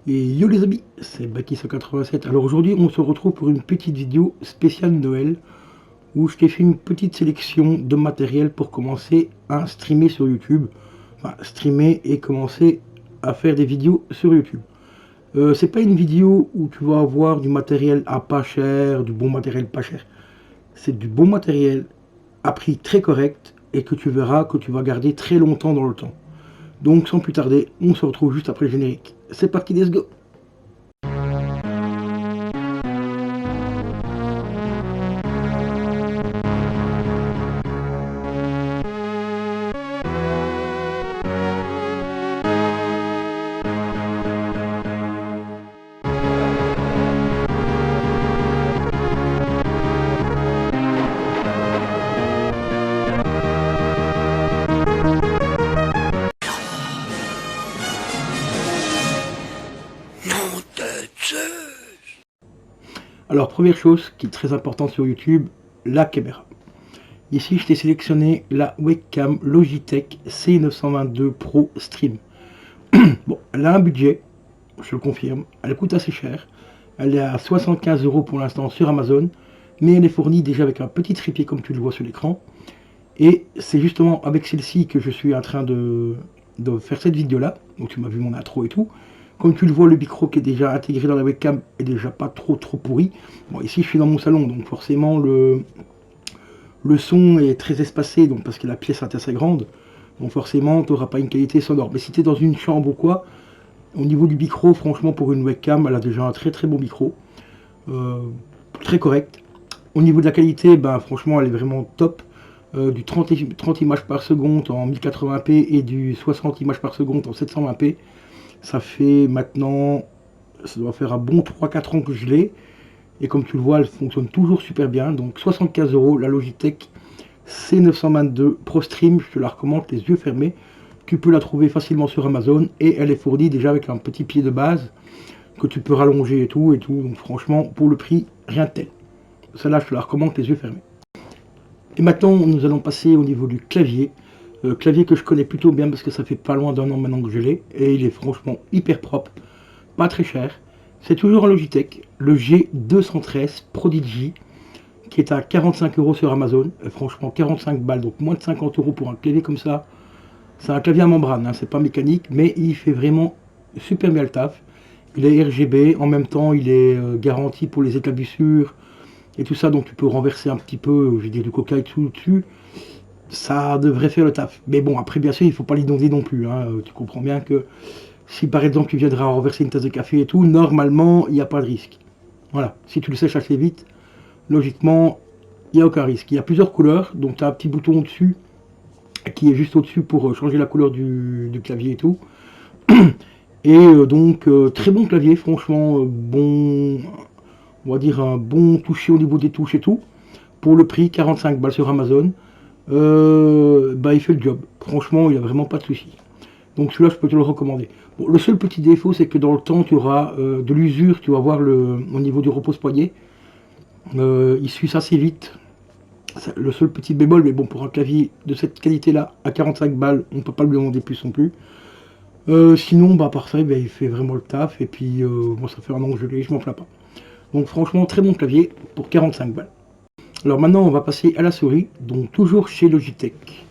Et yo les amis, c'est Baki187. Alors aujourd'hui, on se retrouve pour une petite vidéo spéciale Noël où je t'ai fait une petite sélection de matériel pour commencer à streamer sur YouTube. Enfin, streamer et commencer à faire des vidéos sur YouTube. C'est pas une vidéo où tu vas avoir du matériel à pas cher, du bon matériel pas cher. C'est du bon matériel à prix très correct et que tu verras que tu vas garder très longtemps dans le temps. Donc sans plus tarder, on se retrouve juste après le générique. C'est parti, let's go! Alors première chose qui est très importante sur YouTube, la caméra. Ici je t'ai sélectionné la webcam Logitech C922 Pro Stream. Bon, elle a un budget, je le confirme, elle coûte assez cher. Elle est à 75 € pour l'instant sur Amazon, mais elle est fournie déjà avec un petit trépied comme tu le vois sur l'écran. Et c'est justement avec celle-ci que je suis en train de faire cette vidéo là. Donc tu m'as vu mon intro et tout. Comme tu le vois, le micro qui est déjà intégré dans la webcam est déjà pas trop pourri. Bon, ici je suis dans mon salon, donc forcément le son est très espacé, donc parce que la pièce est assez grande. Donc forcément tu n'auras pas une qualité sonore. Mais si tu es dans une chambre ou quoi, au niveau du micro, franchement pour une webcam, elle a déjà un très bon micro. Très correct. Au niveau de la qualité, ben, franchement elle est vraiment top. Du 30 images par seconde en 1080p et du 60 images par seconde en 720p. Ça fait maintenant, ça doit faire un bon 3-4 ans que je l'ai. Et comme tu le vois, elle fonctionne toujours super bien. Donc 75 €, la Logitech C922 Pro Stream, je te la recommande les yeux fermés. Tu peux la trouver facilement sur Amazon et elle est fournie déjà avec un petit pied de base que tu peux rallonger et tout. Donc franchement, pour le prix, rien de tel. Celle-là, je te la recommande les yeux fermés. Et maintenant, nous allons passer au niveau du clavier. Clavier que je connais plutôt bien parce que ça fait pas loin d'un an maintenant que je l'ai. Et il est franchement hyper propre, pas très cher. C'est toujours un Logitech, le G213 Prodigy, qui est à 45 € sur Amazon. Franchement, 45 balles, donc moins de 50 € pour un clavier comme ça. C'est un clavier à membrane, hein, c'est pas mécanique, mais il fait vraiment super bien le taf. Il est RGB, en même temps il est garanti pour les éclaboussures et tout ça, donc tu peux renverser un petit peu, j'ai dit du coca et tout dessus. Ça devrait faire le taf. Mais bon, après bien sûr, il ne faut pas l'inonder non plus. Hein. Tu comprends bien que si par exemple tu viendras renverser une tasse de café et tout, normalement, il n'y a pas de risque. Voilà, si tu le sèches assez vite, logiquement, il n'y a aucun risque. Il y a plusieurs couleurs, donc tu as un petit bouton au-dessus, qui est juste au-dessus pour changer la couleur du clavier et tout. Et donc, très bon clavier, franchement, bon, on va dire un bon toucher au niveau des touches et tout. Pour le prix, 45 balles sur Amazon. Bah, il fait le job. Franchement, il n'y a vraiment pas de souci. Donc celui-là, je peux te le recommander. Bon, le seul petit défaut, c'est que dans le temps, tu auras de l'usure, tu vas voir au niveau du repose-poignet. Il s'use assez vite. C'est le seul petit bémol, mais bon, pour un clavier de cette qualité-là, à 45 balles, on ne peut pas le demander plus non plus. Sinon, bah, par ça, bah, il fait vraiment le taf. Et puis, moi, ça fait un an que je l'ai, je m'en plains pas. Donc franchement, très bon clavier pour 45 balles. Alors maintenant, on va passer à la souris, donc toujours chez Logitech.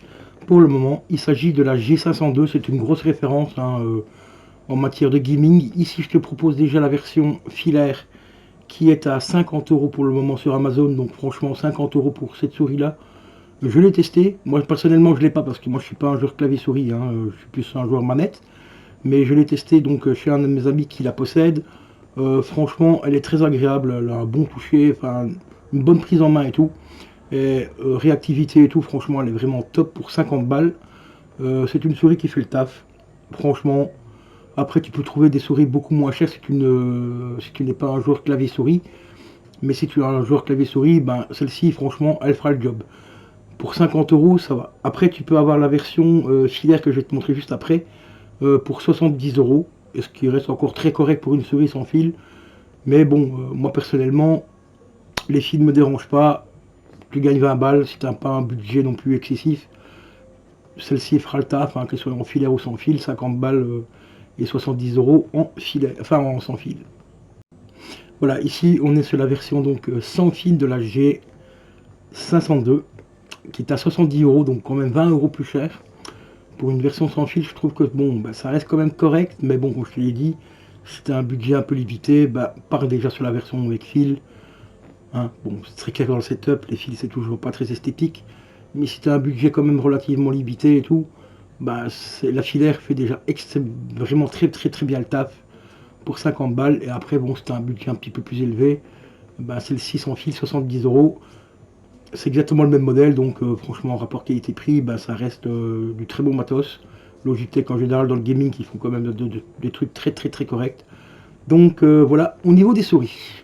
Pour le moment, il s'agit de la G502, c'est une grosse référence hein, en matière de gaming. Ici, je te propose déjà la version filaire qui est à 50 € pour le moment sur Amazon. Donc franchement, 50 € pour cette souris-là. Je l'ai testé. Moi, personnellement, je ne l'ai pas parce que moi, je ne suis pas un joueur clavier-souris. Hein, je suis plus un joueur manette. Mais je l'ai testé donc chez un de mes amis qui la possède. Franchement, elle est très agréable. Elle a un bon toucher, enfin, une bonne prise en main et tout. Et réactivité et tout, franchement, elle est vraiment top pour 50 balles. C'est une souris qui fait le taf. Franchement, après, tu peux trouver des souris beaucoup moins chères si tu n'es pas un joueur clavier-souris. Mais si tu es un joueur clavier-souris, ben, celle-ci, franchement, elle fera le job. Pour 50 €, ça va. Après, tu peux avoir la version filaire que je vais te montrer juste après, pour 70 €. Et ce qui reste encore très correct pour une souris sans fil. Mais bon, moi personnellement, les fils ne me dérangent pas. Tu gagnes 20 balles si tu n'as pas un budget non plus excessif. Celle-ci fera le taf, hein, que ce soit en filaire ou sans fil, 50 balles, et 70 € en filet, enfin en sans fil. Voilà, ici on est sur la version donc sans fil de la G502 qui est à 70 €, donc quand même 20 € plus cher. Pour une version sans fil, je trouve que bon, bah, ça reste quand même correct, mais bon, comme je te l'ai dit, si tu as un budget un peu limité, bah, pars déjà sur la version avec fil. Hein. Bon, c'est très clair dans le setup, les fils c'est toujours pas très esthétique, mais si tu as un budget quand même relativement limité et tout, bah, la filaire fait déjà vraiment très bien le taf pour 50 balles. Et après, bon, si tu as un budget un petit peu plus élevé, bah, celle-ci sans fil, 70 €. C'est exactement le même modèle, donc franchement, en rapport qualité-prix, bah, ça reste du très bon matos. Logitech en général dans le gaming, qui font quand même des trucs très corrects. Donc voilà, au niveau des souris.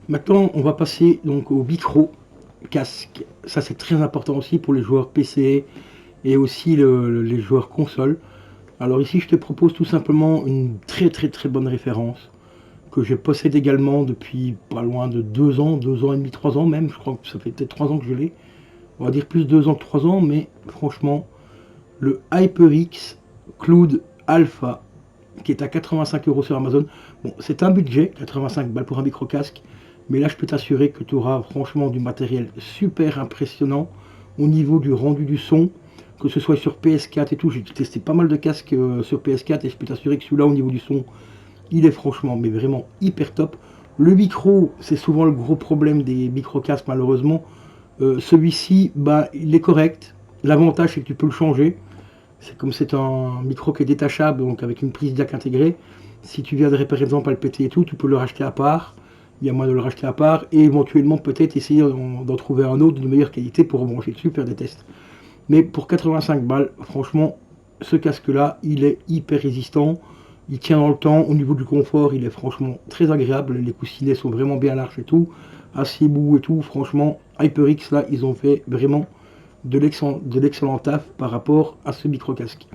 Maintenant, on va passer donc au micro casque. Ça, c'est très important aussi pour les joueurs PC et aussi les joueurs console. Alors ici, je te propose tout simplement une très bonne référence que je possède également depuis pas loin de 2 ans et demi, 3 ans même. Je crois que ça fait peut-être 3 ans que je l'ai. On va dire plus 2 ans que 3 ans, mais franchement, le HyperX Cloud Alpha, qui est à 85 € sur Amazon. Bon, c'est un budget, 85 balles pour un micro casque, mais là je peux t'assurer que tu auras franchement du matériel super impressionnant au niveau du rendu du son, que ce soit sur PS4 et tout. J'ai testé pas mal de casques sur PS4 et je peux t'assurer que celui-là au niveau du son, il est franchement mais vraiment hyper top. Le micro, c'est souvent le gros problème des micro casques malheureusement. Celui-ci, bah, il est correct. L'avantage c'est que tu peux le changer. C'est comme c'est un micro qui est détachable, donc avec une prise jack intégrée. Si tu viendrais par exemple à le péter et tout, tu peux le racheter à part. Il y a moyen de le racheter à part et éventuellement peut-être essayer d'en trouver un autre de meilleure qualité pour brancher dessus, faire des tests. Mais pour 85 balles, franchement, ce casque-là, il est hyper résistant. Il tient dans le temps. Au niveau du confort, il est franchement très agréable. Les coussinets sont vraiment bien larges et tout. Assez mou et tout. Franchement, HyperX, là, ils ont fait vraiment de l'excellent taf par rapport à ce micro casque.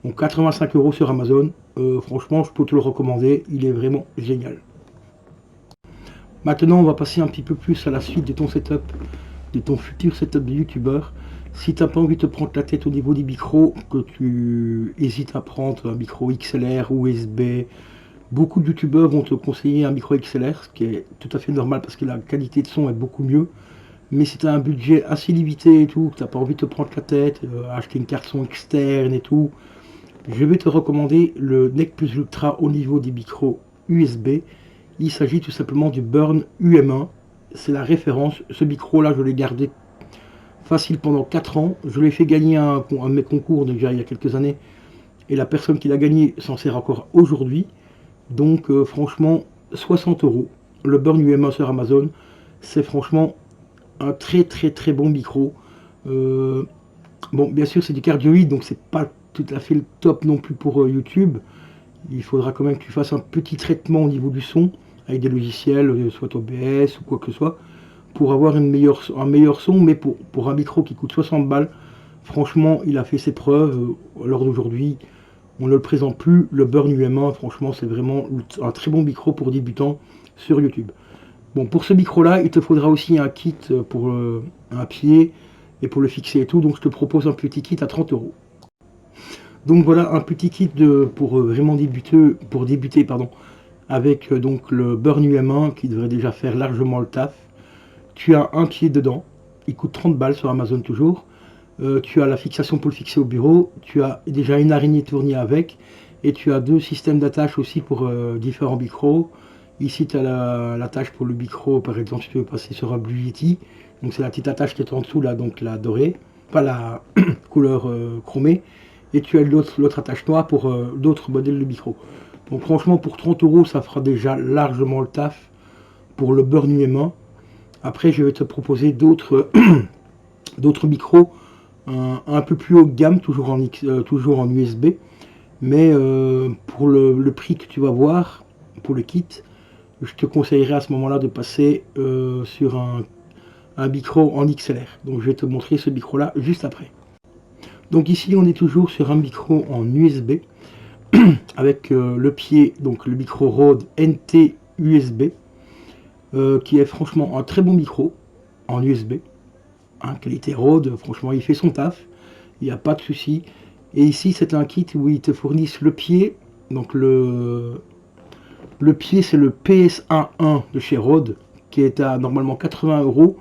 Donc 85 € sur Amazon, franchement je peux te le recommander, il est vraiment génial. Maintenant on va passer un petit peu plus à la suite de ton setup, de ton futur setup de youtubeur. Si tu n'as pas envie de te prendre la tête au niveau des micros, que tu hésites à prendre un micro XLR ou USB, beaucoup de youtubeurs vont te conseiller un micro XLR, ce qui est tout à fait normal parce que la qualité de son est beaucoup mieux. Mais si tu as un budget assez limité et tout, que tu n'as pas envie de te prendre la tête, acheter une carte son externe et tout, je vais te recommander le NEC Plus Ultra au niveau des micros USB. Il s'agit tout simplement du Burn UM1. C'est la référence. Ce micro là, je l'ai gardé facile pendant 4 ans. Je l'ai fait gagner un de mes concours déjà il y a quelques années. Et la personne qui l'a gagné s'en sert encore aujourd'hui. Donc franchement, 60 €. Le Burn UM1 sur Amazon, c'est franchement un très bon micro. Bon, bien sûr, c'est du cardioïde, donc c'est pas tout à fait le top non plus pour YouTube. Il faudra quand même que tu fasses un petit traitement au niveau du son avec des logiciels, soit OBS ou quoi que ce soit, pour avoir un meilleur son. Mais pour un micro qui coûte 60 balles, franchement, il a fait ses preuves. À l'heure d'aujourd'hui, on ne le présente plus. Le Burn UM1, franchement, c'est vraiment un très bon micro pour débutants sur YouTube. Bon, pour ce micro-là, il te faudra aussi un kit pour un pied et pour le fixer et tout. Donc, je te propose un petit kit à 30 €. Donc, voilà un petit kit pour vraiment débuter, pardon, avec donc le Burn UM1 qui devrait déjà faire largement le taf. Tu as un pied dedans. Il coûte 30 balles sur Amazon toujours. Tu as la fixation pour le fixer au bureau. Tu as déjà une araignée tournier avec. Et tu as 2 systèmes d'attache aussi pour différents micros. Ici, tu as l'attache pour le micro, par exemple, si tu veux passer sur un Blue Yeti. Donc, c'est la petite attache qui est en dessous, là, donc la dorée, pas la couleur chromée. Et tu as l'autre attache noire pour d'autres modèles de micro. Donc, franchement, pour 30 €, ça fera déjà largement le taf pour le Burn UM1. Après, je vais te proposer d'autres micros un peu plus haut de gamme, toujours en USB. Mais pour le prix que tu vas voir, pour le kit, je te conseillerais à ce moment-là de passer sur un micro en XLR. Donc je vais te montrer ce micro-là juste après. Donc ici, on est toujours sur un micro en USB avec le pied, donc le micro Rode NT USB, qui est franchement un très bon micro en USB. Hein, qualité Rode, franchement, il fait son taf. Il n'y a pas de souci. Et ici, c'est un kit où ils te fournissent le pied Donc le pied, c'est le PS11 de chez Rode, qui est à normalement 80 €.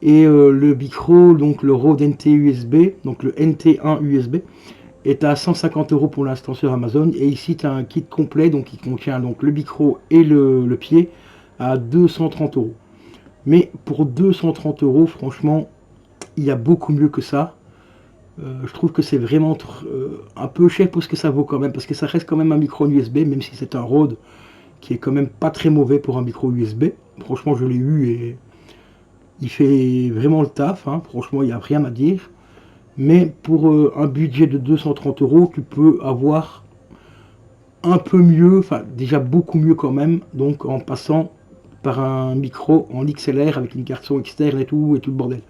Et le micro, donc le Rode NT USB, donc le NT1 USB, est à 150 € pour l'instant sur Amazon. Et ici, tu as un kit complet, donc qui contient donc le micro et le pied à 230 €. Mais pour 230 €, franchement, il y a beaucoup mieux que ça. Je trouve que c'est vraiment un peu cher pour ce que ça vaut quand même, parce que ça reste quand même un micro USB, même si c'est un Rode qui est quand même pas très mauvais pour un micro USB. Franchement, je l'ai eu et il fait vraiment le taf, hein. Franchement, il n'y a rien à dire. Mais pour un budget de 230 €, tu peux avoir un peu mieux, enfin déjà beaucoup mieux quand même, donc en passant par un micro en XLR avec une carte son externe et tout le bordel.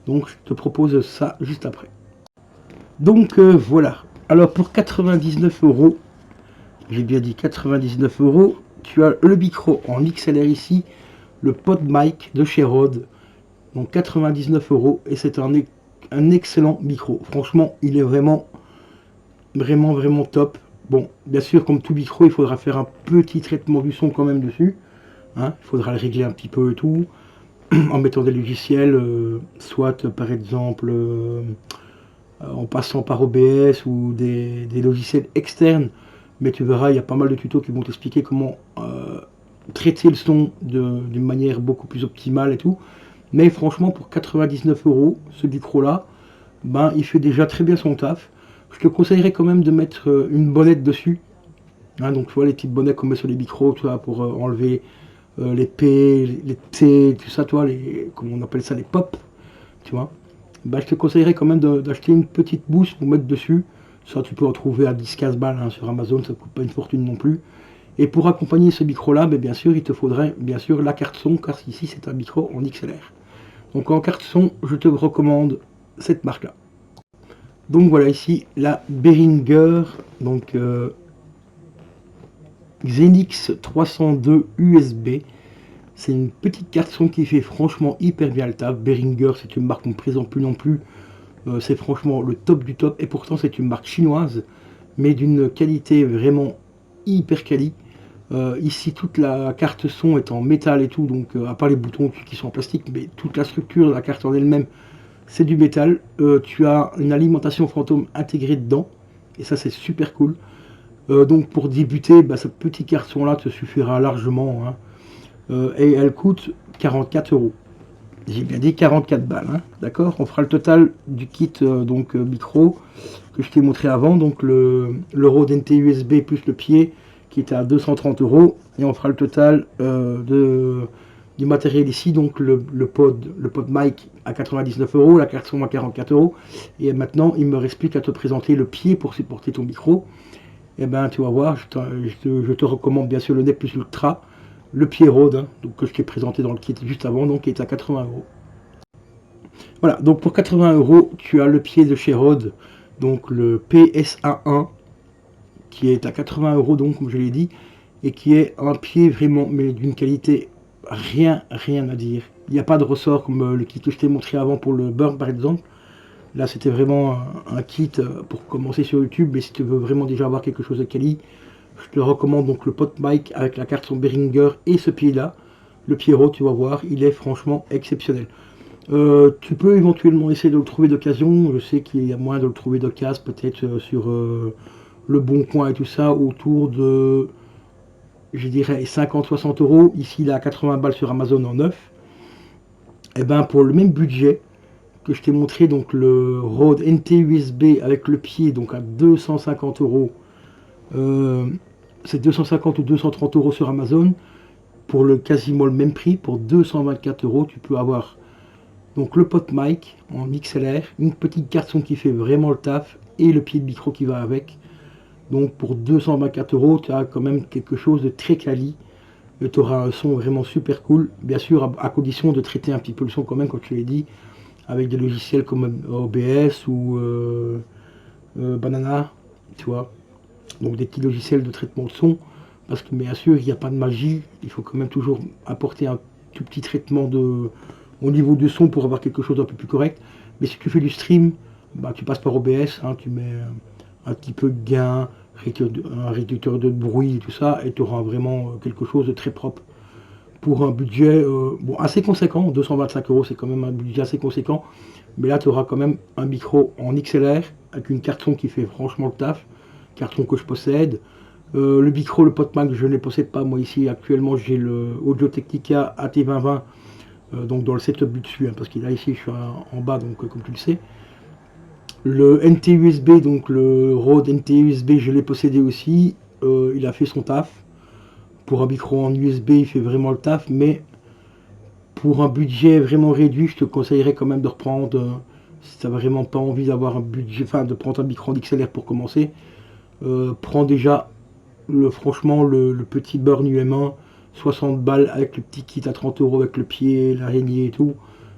Donc je te propose ça juste après. Donc voilà. Alors pour 99 €, j'ai bien dit 99 €, tu as le micro en XLR ici, le PodMic de chez Rode, donc 99 € et c'est un excellent micro. Franchement, il est vraiment top. Bon, bien sûr, comme tout micro, il faudra faire un petit traitement du son quand même dessus. Hein, il faudra le régler un petit peu et tout, en mettant des logiciels, soit par exemple en passant par OBS ou des logiciels externes. Mais tu verras, il y a pas mal de tutos qui vont t'expliquer comment traiter le son d'une manière beaucoup plus optimale et tout. Mais franchement, pour 99 €, ce micro-là, ben, il fait déjà très bien son taf. Je te conseillerais quand même de mettre une bonnette dessus. Hein, donc tu vois les petites bonnettes qu'on met sur les micros, tu vois, pour enlever les P, les T, tout ça, tu vois, comment on appelle ça, les pop, tu vois. Ben, je te conseillerais quand même d'acheter une petite bouse pour mettre dessus. Ça, tu peux en trouver à 10-15 balles hein, sur Amazon, ça ne coûte pas une fortune non plus. Et pour accompagner ce micro-là, ben, bien sûr, il te faudrait bien sûr la carte son, car ici c'est un micro en XLR. Donc en carte son, je te recommande cette marque-là. Donc voilà ici la Behringer, donc Xenix 302 USB. C'est une petite carte son qui fait franchement hyper bien le taf. Behringer, c'est une marque qu'on ne présente plus non plus. C'est franchement le top du top. Et pourtant, c'est une marque chinoise, mais d'une qualité vraiment hyper quali. Ici, toute la carte son est en métal et tout, donc à part les boutons qui sont en plastique, mais toute la structure de la carte en elle-même, c'est du métal. Tu as une alimentation fantôme intégrée dedans, et ça, c'est super cool. Donc pour débuter, bah, ce petit carte son là te suffira largement. Hein. Et elle coûte 44 €. J'ai bien dit 44 balles, hein, d'accord. On fera le total du kit micro que je t'ai montré avant, donc le Rode NT USB plus le pied qui était à 230 €, et on fera le total du matériel ici, donc le pod mic à 99 €, la carte son à 44 €, et maintenant il me reste plus qu'à te présenter le pied pour supporter ton micro. Et ben tu vas voir, je te recommande bien sûr le Nec Plus Ultra, le pied Rode, hein, donc, que je t'ai présenté dans le kit juste avant, donc qui est à 80 €. Voilà, donc pour 80 €, tu as le pied de chez Rode, donc le PSA1, qui est à 80 € donc, comme je l'ai dit, et qui est un pied vraiment, mais d'une qualité rien à dire. Il n'y a pas de ressort comme le kit que je t'ai montré avant pour le Burn par exemple. Là, c'était vraiment un kit pour commencer sur YouTube, mais si tu veux vraiment déjà avoir quelque chose de quali, je te recommande donc le PodMic avec la carte son Behringer et ce pied-là. Le pied Rode, tu vas voir, il est franchement exceptionnel. Tu peux éventuellement essayer de le trouver d'occasion. Je sais qu'il y a moyen de le trouver d'occasion, peut-être sur le Bon Coin et tout ça, autour de, je dirais, 50-60 €. Ici, il est à 80 balles sur Amazon en neuf. Et ben pour le même budget que je t'ai montré, donc le Rode NT USB avec le pied, donc à 250 €. C'est 250 ou 230 € sur Amazon. Pour quasiment le même prix, pour 224 €, tu peux avoir donc le PodMic en XLR, une petite carte son qui fait vraiment le taf et le pied de micro qui va avec. Donc pour 224 €, tu as quand même quelque chose de très quali. Tu auras un son vraiment super cool, bien sûr à condition de traiter un petit peu le son quand même, comme tu l'as dit, avec des logiciels comme OBS ou Banana, tu vois. Donc des petits logiciels de traitement de son, parce que bien sûr il n'y a pas de magie, il faut quand même toujours apporter un tout petit traitement au niveau du son pour avoir quelque chose d'un peu plus correct. Mais si tu fais du stream, bah, tu passes par OBS, hein, tu mets un petit peu de gain, un réducteur de bruit et tout ça, et tu auras vraiment quelque chose de très propre. Pour un budget bon, assez conséquent, 225 € c'est quand même un budget assez conséquent, mais là tu auras quand même un micro en XLR avec une carte son qui fait franchement le taf, carton que je possède. Le micro, le PodMic, je ne les possède pas moi ici actuellement, j'ai le Audio-Technica AT2020 donc dans le setup du dessus, hein, parce qu'il a ici je suis en bas, donc comme tu le sais. Le NT USB, donc le Rode NT USB, je l'ai possédé aussi, il a fait son taf. Pour un micro en USB, il fait vraiment le taf, mais pour un budget vraiment réduit, je te conseillerais quand même de reprendre, si tu n'as vraiment pas envie d'avoir un budget, enfin de prendre un micro en XLR pour commencer, prends déjà franchement le petit Burn UM1, 60 balles avec le petit kit à 30 € avec le pied, l'araignée et tout.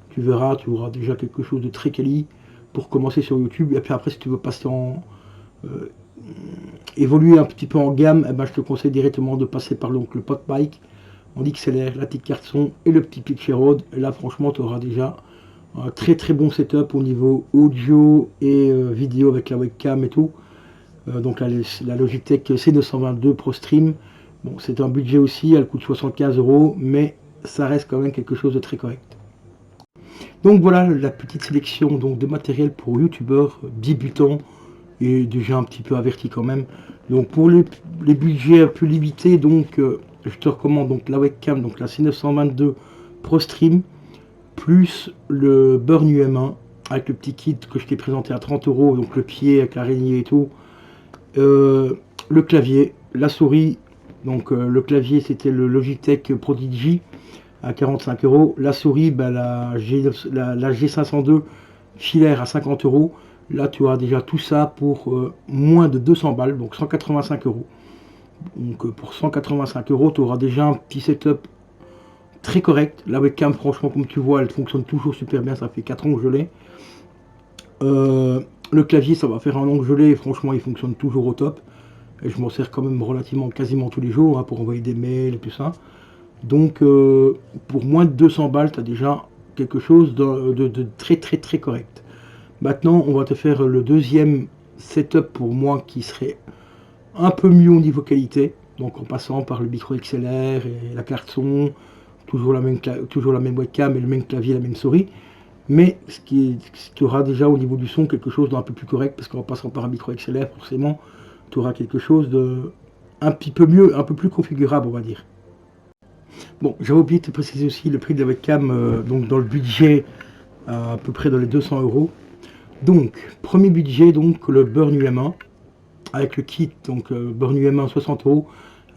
Tu verras, tu auras déjà quelque chose de très quali pour commencer sur YouTube. Et puis après, si tu veux passer évoluer un petit peu en gamme, eh ben, je te conseille directement de passer par donc, le PodMic en XLR, la petite carte son et le petit pitch Rode. Et là, franchement, tu auras déjà un très très bon setup au niveau audio et vidéo avec la webcam et tout. Donc la Logitech C922 Pro Stream. Bon, c'est un budget aussi, elle coûte 75 €, mais ça reste quand même quelque chose de très correct. Donc voilà la petite sélection donc, de matériel pour youtubeurs débutants et déjà un petit peu avertis quand même. Donc pour les budgets un peu limités, donc je te recommande donc la webcam, donc la C922 Pro Stream, plus le Burn UM1 avec le petit kit que je t'ai présenté à 30 €, donc le pied avec l'araignée et tout. Le clavier, la souris, donc le clavier c'était le Logitech Prodigy à 45 €, la souris bah, la G502 filaire à 50 €. Là tu auras déjà tout ça pour moins de 200 balles, donc 185 €. Donc pour 185 € tu auras déjà un petit setup très correct. La webcam franchement comme tu vois elle fonctionne toujours super bien, ça fait 4 ans que je l'ai. Le clavier ça va faire un an que je l'ai et franchement il fonctionne toujours au top. Et je m'en sers quand même relativement quasiment tous les jours hein, pour envoyer des mails et tout ça. Donc pour moins de 200 balles tu as déjà quelque chose de très très très correct. Maintenant on va te faire le deuxième setup pour moi qui serait un peu mieux au niveau qualité. Donc en passant par le micro XLR et la carte son, toujours la même webcam et le même clavier, la même souris. Mais tu auras déjà au niveau du son quelque chose d'un peu plus correct, parce qu'en passant par un micro XLR, forcément, tu auras quelque chose de un petit peu mieux, un peu plus configurable, on va dire. Bon, j'avais oublié de te préciser aussi le prix de la webcam, donc dans le budget, à peu près dans les 200 €. Donc, premier budget, donc le Burn UM1, avec le kit, donc Burn UM1 60 €,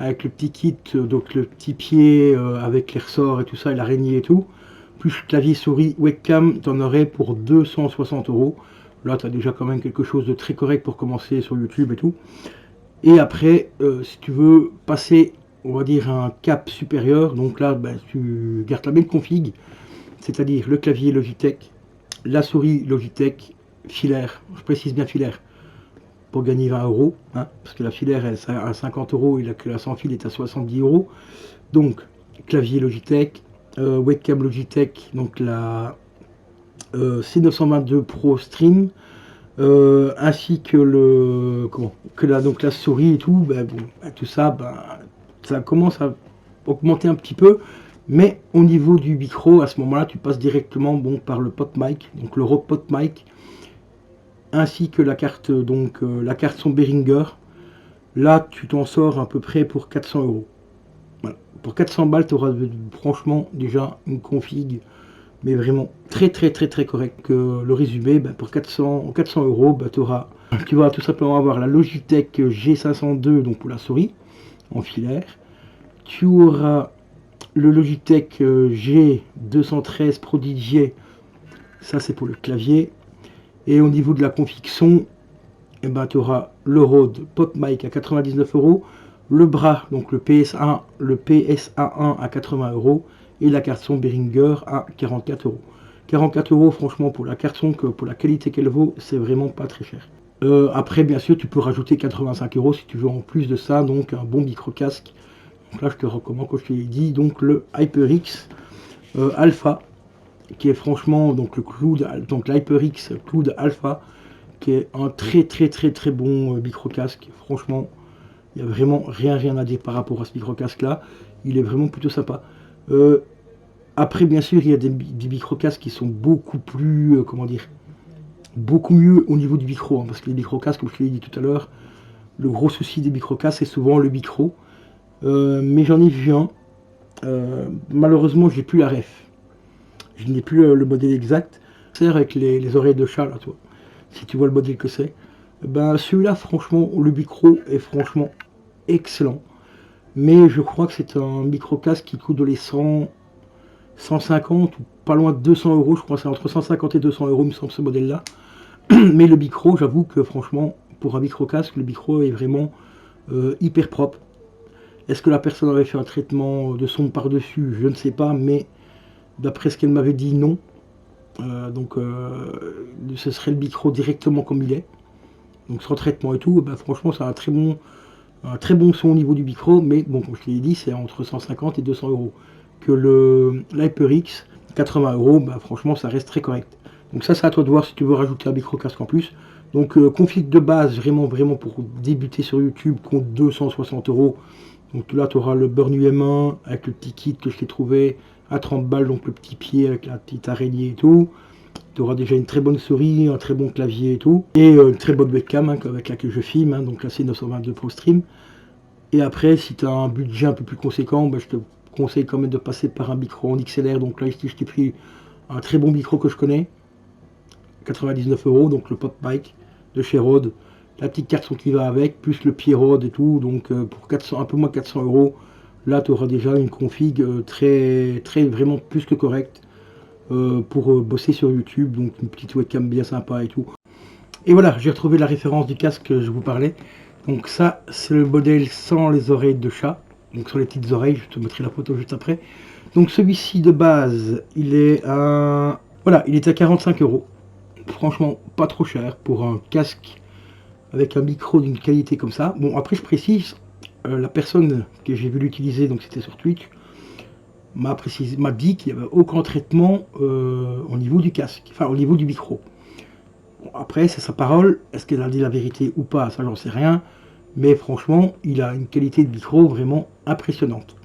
avec le petit kit, donc le petit pied avec les ressorts et tout ça, et l'araignée et tout. Plus clavier, souris, webcam, tu en aurais pour 260 €. Là, tu as déjà quand même quelque chose de très correct pour commencer sur YouTube et tout. Et après, si tu veux passer, on va dire, un cap supérieur, donc là, ben, tu gardes la même config, c'est-à-dire le clavier Logitech, la souris Logitech, filaire, je précise bien filaire, pour gagner 20 €, hein, parce que la filaire, elle est à 50 € et la sans fil est à 70 €. Donc, clavier Logitech, webcam Logitech, donc la C922 Pro Stream, ainsi que donc la souris et tout, ben, bon, tout ça, ben, ça commence à augmenter un petit peu, mais au niveau du micro, à ce moment-là, tu passes directement bon, par le PodMic, donc le Rode PodMic, ainsi que la carte, donc la carte son Behringer. Là, tu t'en sors à peu près pour 400 €. Voilà. Pour 400 balles, tu auras franchement déjà une config, mais vraiment très très très très correct. Le résumé, bah, pour 400 €, bah, tu vas tout simplement avoir la Logitech G502 donc pour la souris en filaire. Tu auras le Logitech G213 Prodigy, ça c'est pour le clavier. Et au niveau de la config son, eh ben, tu auras le Rode PodMic à 99 €, le bras, donc le PSA1 à 80 € et la carte son Behringer à 44 €. 44 € franchement pour la carte son, que pour la qualité qu'elle vaut, c'est vraiment pas très cher. Après bien sûr tu peux rajouter 85 € si tu veux en plus de ça, donc un bon micro casque. Donc là je te recommande, comme je te l'ai dit, donc le HyperX Alpha, qui est franchement donc le Cloud, donc l'HyperX Cloud Alpha, qui est un très très très très bon micro casque. Franchement Il n'y a vraiment rien à dire par rapport à ce micro-casque là. Il est vraiment plutôt sympa. Après, bien sûr, il y a des micro-casques qui sont beaucoup plus, comment dire, beaucoup mieux au niveau du micro. Hein, parce que les micro-casques, comme je l'ai dit tout à l'heure, le gros souci des micro-casques, c'est souvent le micro. Mais j'en ai vu un. Malheureusement, j'ai plus la ref. Je n'ai plus le modèle exact. C'est avec les oreilles de chat, là, toi. Si tu vois le modèle que c'est. Ben, celui-là, franchement, le micro est franchement excellent. Mais je crois que c'est un micro-casque qui coûte les 150 ou pas loin de 200 euros. Je crois que c'est entre 150 et 200 euros, il me semble, ce modèle-là. Mais le micro, j'avoue que franchement, pour un micro-casque, le micro est vraiment hyper propre. Est-ce que la personne avait fait un traitement de son par-dessus? Je ne sais pas, mais d'après ce qu'elle m'avait dit, non. Ce serait le micro directement comme il est. Donc sans traitement et tout, ben, franchement, c'est un très bon son au niveau du micro, mais bon, comme je l'ai dit, c'est entre 150 et 200 euros. Que l'HyperX, 80 euros, ben, franchement, ça reste très correct. Donc ça, c'est à toi de voir si tu veux rajouter un micro-casque en plus. Donc config de base, vraiment pour débuter sur YouTube, compte 260 euros. Donc là, tu auras le Burn UM1 avec le petit kit que je t'ai trouvé à 30 balles, donc le petit pied avec la petite araignée et tout. Tu auras déjà une très bonne souris, un très bon clavier et tout. Et une très bonne webcam hein, avec laquelle je filme, hein, donc la C922 Pro Stream. Et après, si tu as un budget un peu plus conséquent, bah, je te conseille quand même de passer par un micro en XLR. Donc là, ici, je t'ai pris un très bon micro que je connais. 99 euros, donc le Pop Mic de chez Rode. La petite carte son qui va avec, plus le pied Rode et tout. Donc pour 400, un peu moins de 400 euros, là, tu auras déjà une config vraiment plus que correcte. Pour bosser sur YouTube, donc une petite webcam bien sympa et tout. Et voilà, j'ai retrouvé la référence du casque que je vous parlais. Donc ça, c'est le modèle sans les oreilles de chat, donc sur les petites oreilles, je te mettrai la photo juste après. Donc celui-ci de base, il est à... Voilà, il est à 45 euros. Franchement, pas trop cher pour un casque avec un micro d'une qualité comme ça. Bon, après je précise, la personne que j'ai vu l'utiliser, donc c'était sur Twitch, m'a dit qu'il n'y avait aucun traitement au niveau du casque, enfin au niveau du micro. Bon, après, c'est sa parole, est-ce qu'elle a dit la vérité ou pas, ça j'en sais rien, mais franchement, il a une qualité de micro vraiment impressionnante.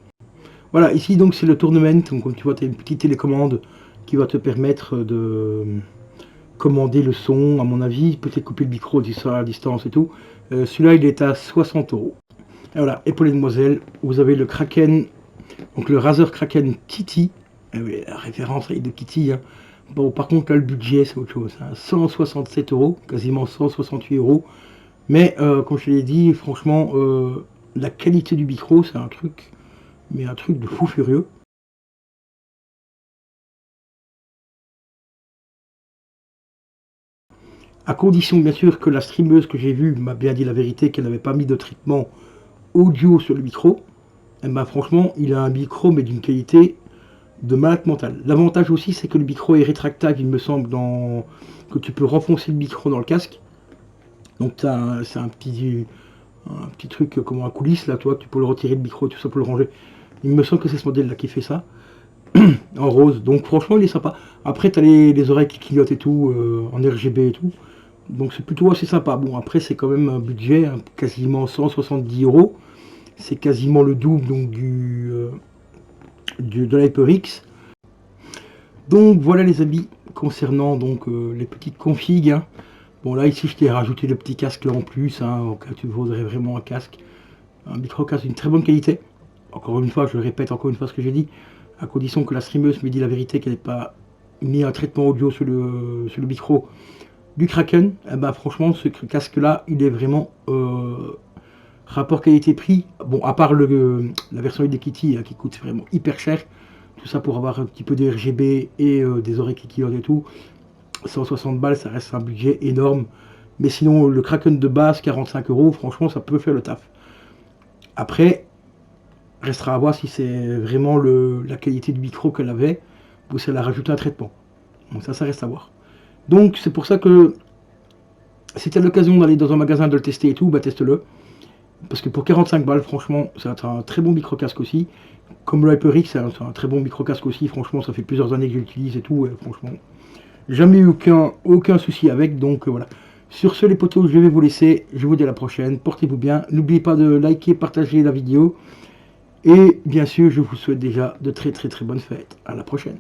Voilà, ici donc c'est le tournament, donc comme tu vois, tu as une petite télécommande qui va te permettre de commander le son, à mon avis, peut-être couper le micro à distance et tout. Celui-là, il est à 60 euros. Et voilà, et pour les demoiselles, vous avez le Kraken. Donc le Razer Kraken Kitty, oui, la référence de Kitty. Hein. Bon, par contre là le budget c'est autre chose, hein. 167 euros, quasiment 168 euros. Mais comme je l'ai dit, franchement, la qualité du micro c'est un truc, mais un truc de fou furieux. À condition bien sûr que la streameuse que j'ai vue m'a bien dit la vérité, qu'elle n'avait pas mis de traitement audio sur le micro. Et ben franchement, il a un micro mais d'une qualité de malade mental. L'avantage aussi, c'est que le micro est rétractable, il me semble, que tu peux renfoncer le micro dans le casque. Donc c'est un petit truc comme un coulisse, là, toi, tu peux le retirer le micro et tout ça pour le ranger. Il me semble que c'est ce modèle-là qui fait ça, en rose. Donc franchement, il est sympa. Après, tu as les oreilles qui clignotent et tout, en RGB et tout. Donc c'est plutôt assez sympa. Bon, après, c'est quand même un budget, hein, quasiment 170 euros. C'est quasiment le double donc, de l'HyperX. Donc voilà les amis, concernant donc les petites configs. Hein. Bon là ici je t'ai rajouté le petit casque là en plus, hein, au cas où tu voudrais vraiment un casque. Un micro-casque d'une très bonne qualité. Encore une fois, je le répète encore une fois ce que j'ai dit, à condition que la streameuse me dise la vérité, qu'elle n'ait pas mis un traitement audio sur le micro du Kraken. Eh ben, franchement ce casque là, il est vraiment rapport qualité-prix. Bon, à part la version Kitty hein, qui coûte vraiment hyper cher. Tout ça pour avoir un petit peu de RGB et des oreilles qui clignotent et tout. 160 balles, ça reste un budget énorme. Mais sinon, le Kraken de base, 45 euros, franchement, ça peut faire le taf. Après, restera à voir si c'est vraiment la qualité du micro qu'elle avait ou si elle a rajouté un traitement. Donc ça reste à voir. Donc c'est pour ça que si tu as l'occasion d'aller dans un magasin de le tester et tout, bah teste-le. Parce que pour 45 balles, franchement, c'est un très bon micro-casque aussi. Comme le HyperX, c'est un très bon micro-casque aussi. Franchement, ça fait plusieurs années que je l'utilise et tout. Et franchement, jamais eu aucun souci avec. Donc voilà. Sur ce les potos, je vais vous laisser, je vous dis à la prochaine, portez-vous bien, n'oubliez pas de liker, partager la vidéo, et bien sûr je vous souhaite déjà de très bonnes fêtes, à la prochaine.